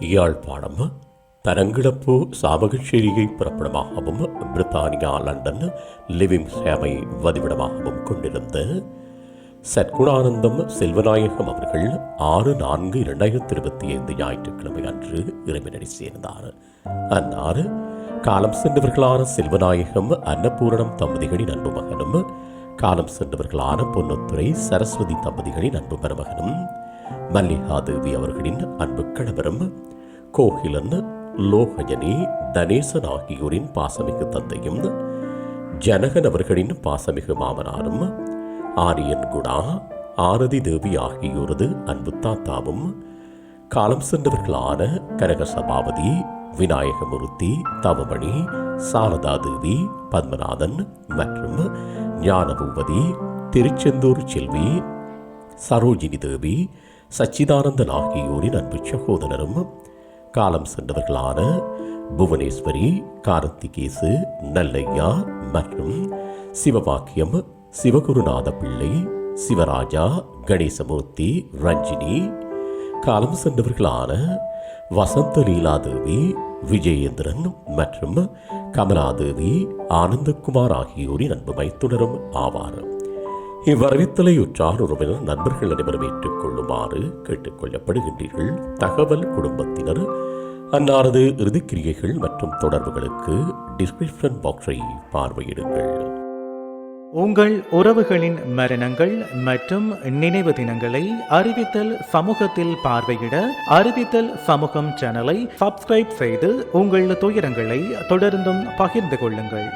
யாழ்ப்பாணம் தரங்கிழப்பு சாமகச்சேரியை பிறப்பிடமாகவும் பிரித்தானியா London living சேமை வதிவிடமாகவும் கொண்டிருந்த சத்குணானந்தம் செல்வநாயகம் அவர்கள் 6/4/2025 ஞாயிற்றுக்கிழமை அன்று இறைவனடி சேர்ந்தார். அன்னார் காலம் சென்றவர்களான செல்வநாயகம் அன்னபூரணம் தம்பதிகளின் அன்பு மகனும், காலம் சென்றவர்களான பொன்னுத்துறை சரஸ்வதி தம்பதிகளின் அன்பு மருமகனும், மல்லிகாதேவி அவர்களின் அன்பு கணவரும், கோகிலன் லோகஜனி தனேசன் ஆகியோரின் பாசமிகு தந்தையும், ஜனகன் அவர்களின் பாசமிகு மாமனாரும், ஆரியன் குணா ஆரதி தேவி ஆகியோரது அன்பு தாத்தாவும், காலம் சென்றவர்களான கனக சபாபதி விநாயகமூர்த்தி தவமணி சாரதா தேவி பத்மநாதன் மற்றும் ஞானபூபதி திருச்செந்தூர் செல்வி சரோஜினி தேவி சச்சிதானந்தன் ஆகியோரின் அன்பு சகோதரரும், காலம் சென்றவர்களான புவனேஸ்வரி கார்த்திகேசு நல்லையா மற்றும் சிவபாக்கியம் சிவகுருநாத பிள்ளை சிவராஜா கணேசமூர்த்தி ரஞ்சினி, காலம் சென்றவர்களான வசந்த லீலாதேவி விஜயேந்திரன் மற்றும் கமலாதேவி ஆனந்தகுமார் ஆகியோரின் அன்பு மைத்துனரும் ஆவார். இவ்வரவித்தலை உற்றார் உறவினர் நண்பர்கள் அனைவரும் ஏற்றுக்கொள்ளுமாறு கேட்டுக்கொள்ளப்படுகின்றீர்கள். தகவல் குடும்பத்தினர் அன்னாரது இறுதிக்கிரியைகள் மற்றும் தொடர்புகளுக்கு டிஸ்கிரிப்ஷன் பாக்ஸை பார்வையிடுங்கள். உங்கள் உறவுகளின் மரணங்கள் மற்றும் நினைவு தினங்களை அறிவித்தல் சமூகத்தில் பார்வையிட அறிவித்தல் சமூகம் சேனலை சப்ஸ்கிரைப் செய்து உங்கள் துயரங்களை தொடர்ந்தும் பகிர்ந்து கொள்ளுங்கள்.